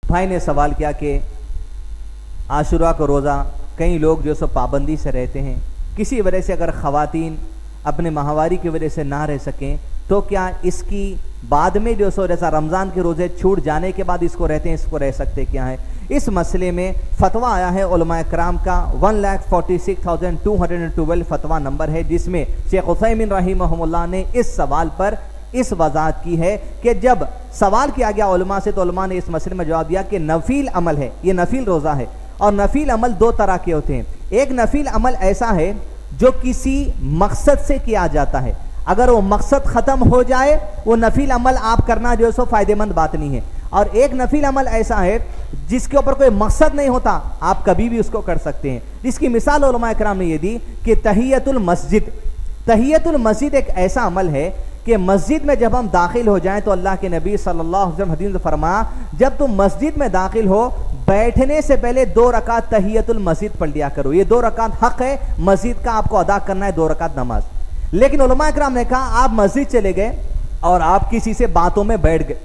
भाई ने सवाल किया कि आशुरा को रोज़ा कई लोग जो सो पाबंदी से रहते हैं, किसी वजह से अगर ख़वातीन अपने माहवारी की वजह से ना रह सकें तो क्या इसकी बाद में जो सो जैसा रमज़ान के रोज़े छूट जाने के बाद इसको रहते हैं, इसको रह सकते क्या है? इस मसले में फतवा आया है उलमा कराम का 1,46,212 फतवा नंबर है, जिसमें शेख उसैमीन रहीमहुल्लाह ने इस सवाल पर इस वजाहत की है कि जब सवाल किया गया उलमा से तो उलमा ने इस मसले में जवाब दिया कि नफील अमल है, ये नफील रोज़ा है, और नफील अमल दो तरह के होते हैं। एक नफील अमल ऐसा है जो किसी मकसद से किया जाता है, अगर वो मकसद ख़त्म हो जाए वो नफील अमल आप करना जो है सो फ़ायदेमंद बात नहीं है। और एक नफील अमल ऐसा है जिसके ऊपर कोई मकसद नहीं होता, आप कभी भी उसको कर सकते हैं। जिसकी मिसाल उलमा इकराम ने ये दी कि तहियतुल मस्जिद, तहियतुल मस्जिद एक ऐसा अमल है कि मस्जिद में जब हम दाखिल हो जाएं तो अल्लाह के नबी सल्लल्लाहु अलैहि वसल्लम हदीस में फरमाया, जब तुम मस्जिद में दाखिल हो बैठने से पहले 2 रकात तहियतुल मस्जिद पढ़ लिया करो। ये 2 रकात हक है मस्जिद का, आपको अदा करना है 2 रकात नमाज। लेकिन उलमा इकराम ने कहा आप मस्जिद चले गए और आप किसी से बातों में बैठ गए,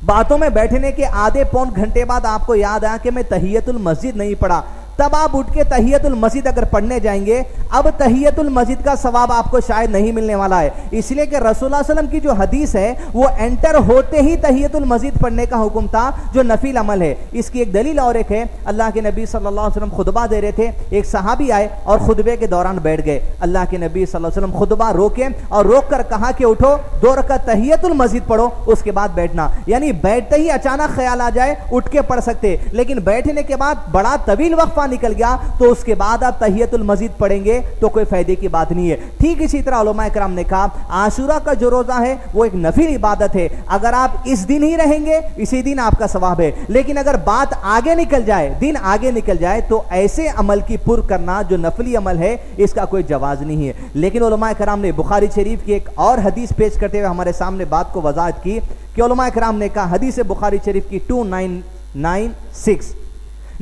बातों में बैठने के आधे पौन घंटे बाद आपको याद आया कि मैं तहियतुल मस्जिद नहीं पढ़ा, तब आप उठ के तहियतुल मस्जिद अगर पढ़ने जाएंगे, अब तहियतुल मस्जिद का सवाब आपको शायद नहीं मिलने वाला है, इसलिए कि रसूलुल्लाह सल्लल्लाहु अलैहि वसल्लम की जो हदीस है वो एंटर होते ही तहियतुल मस्जिद पढ़ने का हुक्म था जो नफील अमल है। इसकी एक दलील और एक है, अल्लाह के नबी सल्लल्लाहु अलैहि वसल्लम खुतबा दे रहे थे, एक सहाबी आए और खुतबे के दौरान बैठ गए। अल्लाह के नबी सल्लल्लाहु अलैहि वसल्लम खुतबा रोके और रोक कर कहा कि उठो 2 रकात तहियतुल मस्जिद पढ़ो, उसके बाद बैठना। यानी बैठते ही अचानक ख्याल आ जाए उठ के पढ़ सकते, लेकिन बैठने के बाद बड़ा तवील वक्फा निकल गया तो उसके बाद आप तहियतुल मस्जिद पढ़ेंगे तो कोई फायदे की बात नहीं है। ठीक इसी तरह उलमा इकराम ने कहा आशूरा का जो रोजा है वो एक नफील इबादत है, अगर आप इस दिन ही रहेंगे इसी दिन आपका सवाब है, लेकिन अगर बात आगे निकल जाए, दिन आगे निकल जाए तो ऐसे अमल की पुर करना जो नफली अमल है इसका कोई जवाज नहीं है। लेकिन उलमा इकराम ने बुखारी शरीफ की एक और हदीस पेश करते हुए हमारे सामने बात को वजाहत की कि उलमा इकराम ने कहा, हदीस बुखारी शरीफ की 2996,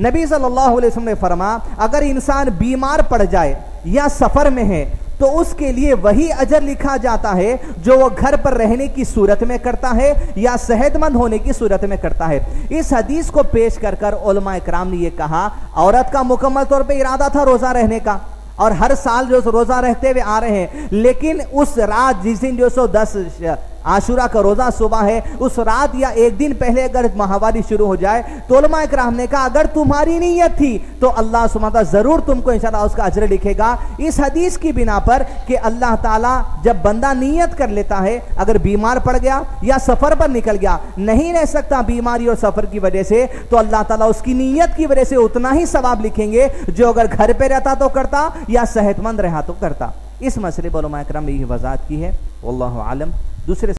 नबी सल्लल्लाहु अलैहि वसल्लम ने फरमाया अगर इंसान बीमार पड़ जाए या सफर में है तो उसके लिए वही अजर लिखा जाता है जो वो घर पर रहने की सूरत में करता है या सेहतमंद होने की सूरत में करता है। इस हदीस को पेश कर कर उलमा इकराम ने ये कहा, औरत का मुकम्मल तौर पे इरादा था रोजा रहने का और हर साल जो रोजा रहते हुए आ रहे हैं, लेकिन उस रात जिस दिन जो 10 आशूरा का रोजा सुबह है, उस रात या एक दिन पहले अगर माहवारी शुरू हो जाए तो उलमा इकराम ने कहा अगर तुम्हारी नीयत थी तो अल्लाह सुब्हानहू तआला जरूर तुमको इंशाअल्लाह उसका अजर लिखेगा। इस हदीस की बिना पर कि अल्लाह ताला जब बंदा नीयत कर लेता है, अगर बीमार पड़ गया या सफर पर निकल गया, नहीं रह सकता बीमारी और सफर की वजह से, तो अल्लाह ताला उसकी नीयत की वजह से उतना ही सवाब लिखेंगे जो अगर घर पे रहता तो करता या सेहतमंद रहा तो करता। इस मसले पर उलमा इकराम ने यही वजाहत की है। वल्लाहु आलम। दूसरे